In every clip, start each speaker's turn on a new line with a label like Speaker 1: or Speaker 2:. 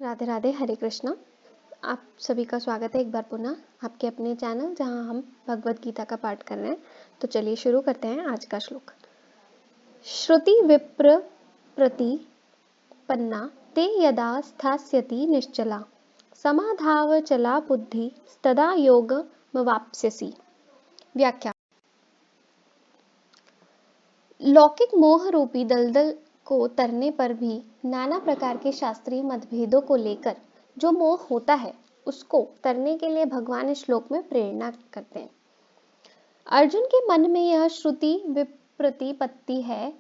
Speaker 1: राधे राधे, हरे कृष्णा। आप सभी का स्वागत है एक बार पुनः आपके अपने चैनल जहां हम भगवत गीता का पाठ कर रहे हैं। तो चलिए शुरू करते हैं आज का श्लोक। श्रुति विप्र प्रतिपन्ना ते यदा स्थास्यति निश्चला समाधाव चला बुद्धि तदा योगमवाप्स्यसि। व्याख्या। लौकिक मोह रूपी दलदल को तरने पर भी नाना प्रकार के शास्त्रीय मतभेदों को लेकर जो मोह होता है उसको तरने के लिए भगवान इस श्लोक में प्रेरणा करते हैं। अर्जुन के मन में यह श्रुति विप्रतिपत्ति है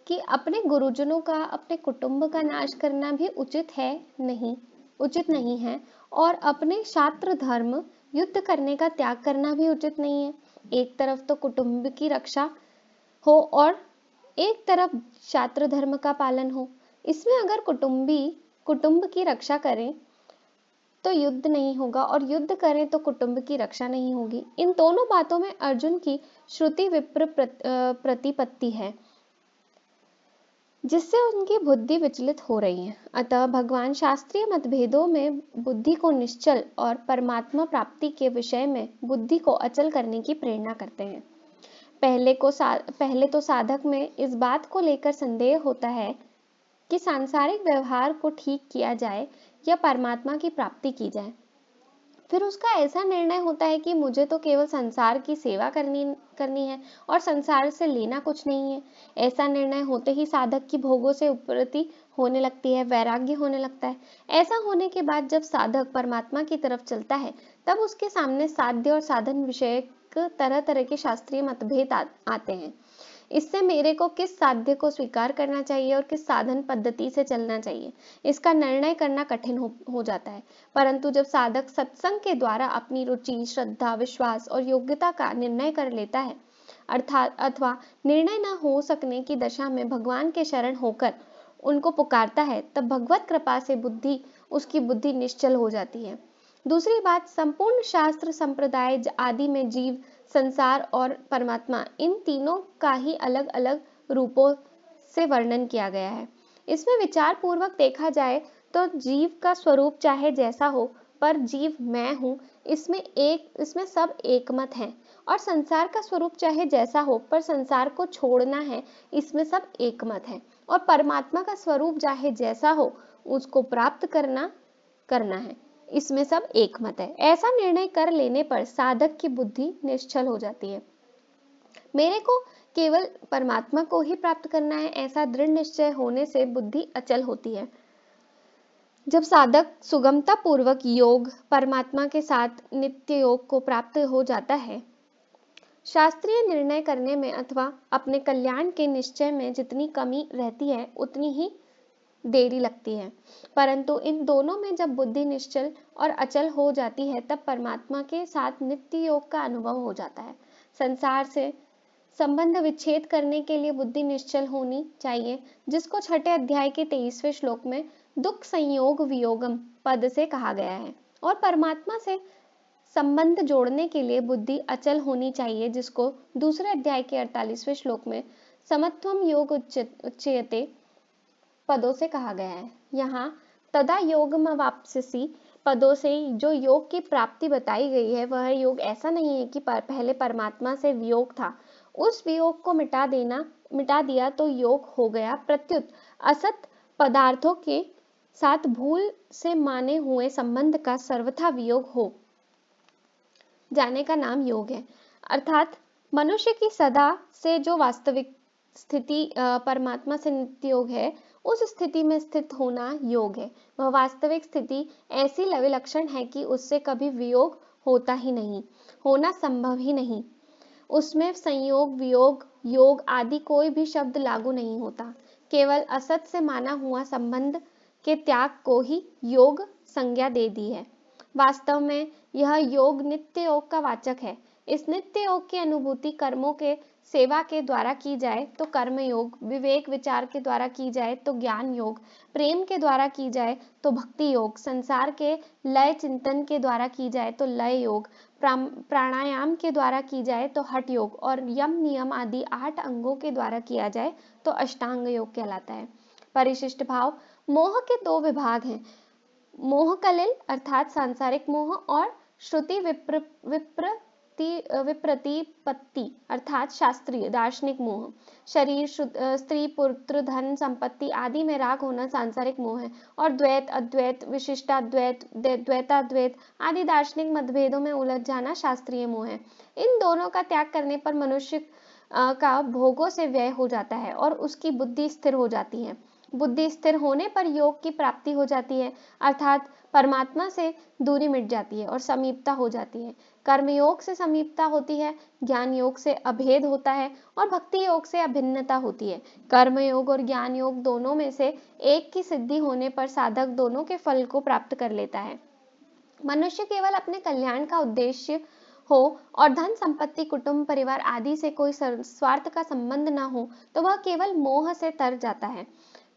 Speaker 1: कि अपने गुरुजनों का, अपने कुटुंब का नाश करना भी उचित नहीं है और अपने शास्त्र धर्म युद्ध करने का त्याग करना भी उचित नहीं है। एक तरफ तो कुटुंब की रक्षा हो और एक तरफ शास्त्र धर्म का पालन हो। इसमें अगर कुटुंब की रक्षा करें तो युद्ध नहीं होगा और युद्ध करें तो कुटुंब की रक्षा नहीं होगी। इन दोनों बातों में अर्जुन की श्रुति विप्र प्रतिपत्ति है जिससे उनकी बुद्धि विचलित हो रही है। अतः भगवान शास्त्रीय मतभेदों में बुद्धि को निश्चल और परमात्मा प्राप्ति के विषय में बुद्धि को अचल करने की प्रेरणा करते हैं। पहले तो साधक में इस बात को लेकर संदेह होता है कि सांसारिक व्यवहार को ठीक किया जाए या परमात्मा की प्राप्ति की जाए। फिर उसका ऐसा निर्णय होता है कि मुझे तो केवल संसार की सेवा करनी है और संसार से लेना कुछ नहीं है। ऐसा निर्णय होते ही साधक की भोगों से उपरति होने लगती है, वैराग्य होने लगता है। ऐसा होने के बाद जब साधक परमात्मा की तरफ चलता है तब उसके सामने साध्य और साधन विषयक तरह तरह के शास्त्रीय मतभेद आते हैं। इससे मेरे को किस साध्य को स्वीकार करना चाहिए और किस साधन पद्धति से चलना चाहिए, इसका निर्णय करना कठिन हो जाता है। परंतु जब साधक सत्संग के द्वारा अपनी रुचि, श्रद्धा, विश्वास और योग्यता का निर्णय कर लेता है अथवा निर्णय न हो सकने की दशा में भगवान के शरण होकर उनको पुकारता है, तब भगवत कृपा से उसकी बुद्धि निश्चल हो जाती है। दूसरी बात, संपूर्ण शास्त्र संप्रदाय आदि में जीव, संसार और परमात्मा इन तीनों का ही अलग अलग रूपों से वर्णन किया गया है। इसमें विचार पूर्वक देखा जाए तो जीव का स्वरूप चाहे जैसा हो पर जीव मैं हूँ, इसमें सब एकमत है। और संसार का स्वरूप चाहे जैसा हो पर संसार को छोड़ना है, इसमें सब एकमत है। और परमात्मा का स्वरूप चाहे जैसा हो उसको प्राप्त करना है, इसमें सब एकमत है। ऐसा निर्णय कर लेने पर साधक की बुद्धि निश्चल हो जाती है। मेरे को केवल परमात्मा को ही प्राप्त करना है, ऐसा दृढ़ निश्चय होने से बुद्धि अचल होती है। जब साधक सुगमता पूर्वक योग परमात्मा के साथ नित्य योग को प्राप्त हो जाता है, शास्त्रीय निर्णय करने में अथवा अपने कल्याण के निश्चय में जितनी कमी रहती है उतनी ही देरी लगती है। परंतु इन दोनों में जब बुद्धि निश्चल और अचल हो जाती है तब परमात्मा के साथ नित्य योग का अनुभव हो जाता है। संसार से संबंध विच्छेद करने के लिए बुद्धि निश्चल होनी चाहिए, जिसको छठे अध्याय के 23वें श्लोक में दुख संयोग वियोगम पद से कहा गया है। और परमात्मा से संबंध जोड़ने के लिए बुद्धि अचल होनी चाहिए, जिसको दूसरे अध्याय के 48वें श्लोक में समत्वम योग उच्यते पदों से कहा गया है। यहाँ तदा योगमवाप्स्यसि पदों से जो योग की प्राप्ति बताई गई है वह योग ऐसा नहीं है कि पहले परमात्मा से वियोग था, उस वियोग को मिटा दिया तो योग हो गया। प्रत्युत असत पदार्थों के साथ भूल से माने हुए संबंध का सर्वथा वियोग हो जाने का नाम योग है। अर्थात मनुष्य की सदा से जो वास्तविक स्थिति परमात्मा से नित्य योग है, उस स्थिति में स्थित होना योग है। वह वास्तविक स्थिति ऐसी विलक्षण है कि उससे कभी वियोग होता ही नहीं, होना संभव ही नहीं। उसमें संयोग, वियोग, योग आदि कोई भी शब्द लागू नहीं होता। केवल असत से माना हुआ संबंध के त्याग को ही योग संज्ञा दे दी है। वास्तव में यह योग नित्य योग का वाचक है। इस नित्य योग की अनुभूति कर्मों के सेवा के द्वारा की जाए तो कर्म योग, विवेक विचार के द्वारा की जाए तो ज्ञान योग, प्रेम के द्वारा की जाए तो भक्ति योग, संसार के लय चिंतन के द्वारा की जाए तो लय योग, प्राणायाम के द्वारा की जाए तो हठ योग और यम नियम आदि 8 अंगों के द्वारा किया जाए तो अष्टांग योग कहलाता है। परिशिष्ट भाव, मोह के दो विभाग हैं, मोह कलिल अर्थात सांसारिक मोह और श्रुति विप्रतिपत्ति अर्थात शास्त्रीय दार्शनिक मोह। शरीर, स्त्री, पुत्र, धन, संपत्ति आदि में राग होना सांसारिक मोह है और द्वैत, अद्वैत, विशिष्टाद्वैत, द्वैताद्वैत आदि दार्शनिक मतभेदों में उलझ जाना शास्त्रीय मोह है। इन दोनों का त्याग करने पर मनुष्य का भोगों से व्यय हो जाता है और उसकी बुद्धि स्थिर हो जाती है। बुद्धि स्थिर होने पर योग की प्राप्ति हो जाती है अर्थात परमात्मा से दूरी मिट जाती है और समीपता हो जाती है। कर्म योग से समीपता होती है, ज्ञान योग से अभेद होता है और भक्ति योग से अभिन्नता होती है। कर्म योग और ज्ञान योग दोनों में से एक की सिद्धि होने पर साधक दोनों के फल को प्राप्त कर लेता है। मनुष्य केवल अपने कल्याण का उद्देश्य हो और धन संपत्ति, कुटुंब, परिवार आदि से कोई स्वार्थ का संबंध न हो तो वह केवल मोह से तर जाता है।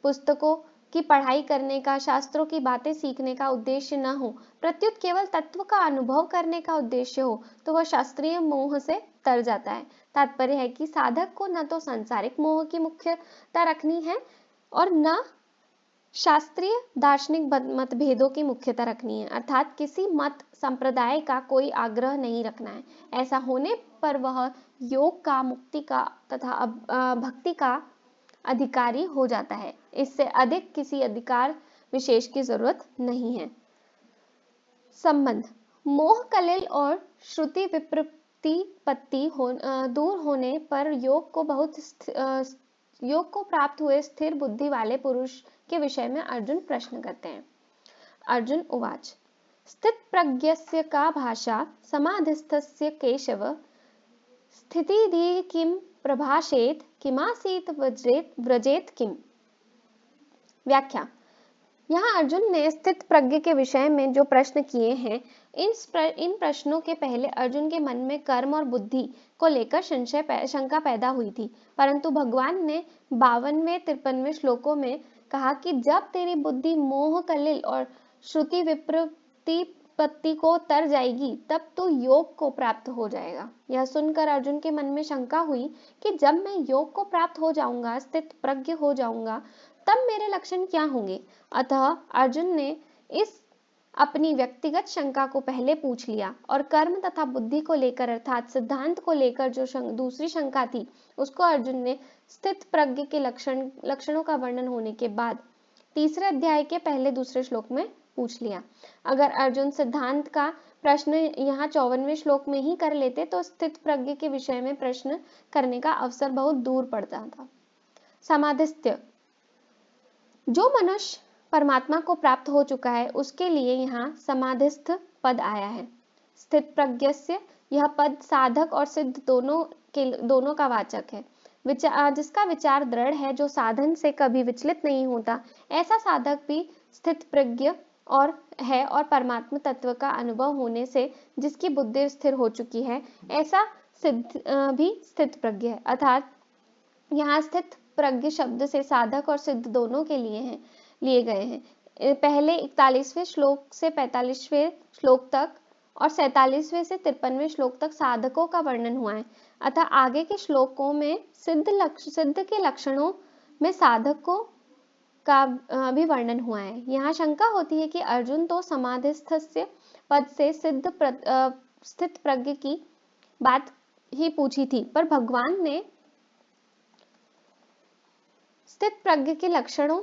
Speaker 1: पुस्तकों की पढ़ाई करने का, शास्त्रों की बातें सीखने का उद्देश्य न हो, प्रत्युत केवल तत्व का अनुभव करने का उद्देश्य हो तो वह शास्त्रीय मोह से तर जाता है। तात्पर्य है कि साधक को न तो सांसारिक मोह की मुख्यता रखनी है और न शास्त्रीय दार्शनिक मतभेदों की मुख्यता रखनी है अर्थात किसी मत संप्रदाय का कोई आग्रह नहीं रखना है। ऐसा होने पर वह योग का, मुक्ति का तथा भक्ति का अधिकारी हो जाता है। इससे अधिक किसी अधिकार विशेष की जरूरत नहीं है। संबंध, मोह कलिल और श्रुति विप्रतिपत्ति दूर होने पर योग को प्राप्त हुए स्थिर बुद्धि वाले पुरुष के विषय में अर्जुन प्रश्न करते हैं। अर्जुन उवाच, स्थित प्रज्ञस्य का भाषा समाधिस्थस्य केशव, स्थितिधि किम प्रभाषेत किमासीत व्रजेत किम। व्याख्या, यहाँ अर्जुन ने स्थित प्रज्ञ के विषय में जो प्रश्न किए हैं, इन प्रश्नों के पहले अर्जुन के मन में कर्म और बुद्धि को लेकर शंका पैदा हुई थी, परंतु भगवान ने 52वें-53वें श्लोकों में कहा कि जब तेरी बुद्धि मोह कलिल और श्रुति विप्रतिपत्ति को तर जाएगी तब तू योग को प्राप्त हो जाएगा। यह सुनकर अर्जुन के मन में शंका हुई कि जब मैं योग को प्राप्त हो जाऊंगा, स्थित प्रज्ञ हो जाऊंगा, तब मेरे लक्षण क्या होंगे। अतः अर्जुन ने इस अपनी व्यक्तिगत शंका को पहले पूछ लिया और कर्म तथा बुद्धि को लेकर अर्थात सिद्धांत को लेकर जो दूसरी शंका थी उसको अर्जुन ने स्थित प्रज्ञ के लक्षणों का वर्णन होने के बाद तीसरे अध्याय के पहले दूसरे श्लोक में पूछ लिया। अगर अर्जुन सिद्धांत का प्रश्न यहाँ 54वें श्लोक में ही कर लेते तो स्थित प्रज्ञ के विषय में प्रश्न करने का अवसर बहुत दूर पड़ता था। समाधिस्थ, जो मनुष्य परमात्मा को प्राप्त हो चुका है उसके लिए यहाँ समाधिस्थ पद आया है। स्थित प्रज्ञस्य यह पद साधक और सिद्ध दोनों का वाचक है। जिसका विचार दृढ़ है, जो साधन से कभी विचलित नहीं होता, ऐसा साधक भी स्थित प्रज्ञ और परमात्मा तत्व का अनुभव होने से जिसकी बुद्धि स्थिर हो चुकी है, ऐसा सिद्ध भी स्थित प्रज्ञ है। अर्थात यहाँ स्थित प्रज्ञ शब्द से साधक और सिद्ध दोनों के लिए गए हैं। पहले 41वें श्लोक से 45वें श्लोक तक और 47वें से 53वें श्लोक तक साधकों का वर्णन हुआ है। अतः आगे के श्लोकों में सिद्ध के लक्षणों में साधकों का भी वर्णन हुआ है। यहाँ शंका होती है कि अर्जुन तो समाधिस्थस्य पद से स्थित प्रज्ञ की बात ही पूछी थी, पर भगवान ने स्थित प्रज्ञ के लक्षणों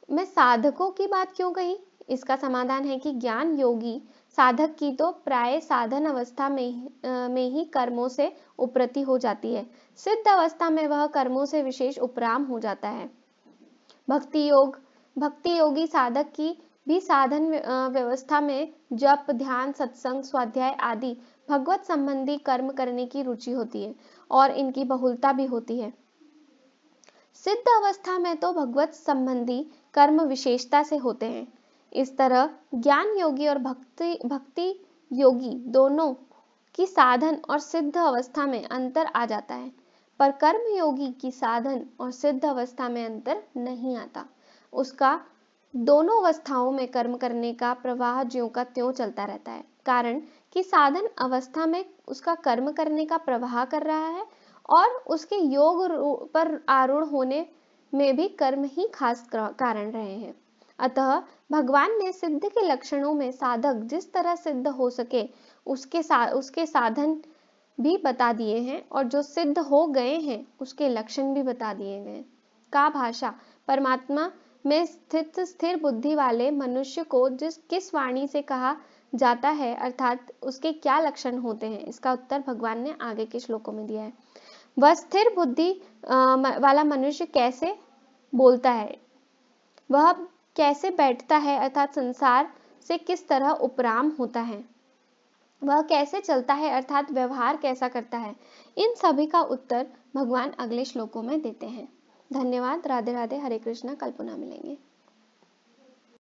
Speaker 1: में साधकों की बात क्यों कही। इसका समाधान है कि ज्ञान योगी साधक की तो प्राय साधन अवस्था में ही कर्मों से उपरति हो जाती है। सिद्ध अवस्था में वह कर्मों से विशेष उपराम हो जाता है। भक्ति योगी साधक की भी साधन व्यवस्था में जप, ध्यान, सत्संग, स्वाध्याय आदि भगवत संबंधी कर्म करने की रुचि होती है और इनकी बहुलता भी होती है। सिद्ध अवस्था में तो भगवत संबंधी कर्म विशेषता से होते हैं। इस तरह ज्ञान योगी और भक्ति योगी दोनों की साधन और सिद्ध अवस्था में अंतर आ जाता है, पर कर्म योगी की साधन और सिद्ध अवस्था में अंतर नहीं आता। उसका दोनों अवस्थाओं में कर्म करने का प्रवाह ज्यों का त्यों चलता रहता है, कारण कि साधन अवस्था में उसका कर्म करने का प्रवाह कर रहा है और उसके योग पर आरूढ़ होने में भी कर्म ही खास कारण रहे हैं। अतः भगवान ने सिद्ध के लक्षणों में साधक जिस तरह सिद्ध हो सके उसके साधन भी बता दिए हैं और जो सिद्ध हो गए हैं उसके लक्षण भी बता दिए गए। का भाषा परमात्मा में स्थित स्थिर बुद्धि वाले मनुष्य को किस वाणी से कहा जाता है, अर्थात उसके क्या लक्षण होते हैं, इसका उत्तर भगवान ने आगे के श्लोकों में दिया है। वह स्थिर बुद्धि वाला मनुष्य कैसे बोलता है, वह कैसे बैठता है, अर्थात संसार से किस तरह उपराम होता है, वह कैसे चलता है, अर्थात व्यवहार कैसा करता है, इन सभी का उत्तर भगवान अगले श्लोकों में देते हैं। धन्यवाद। राधे राधे। हरे कृष्णा। कल पुनः मिलेंगे।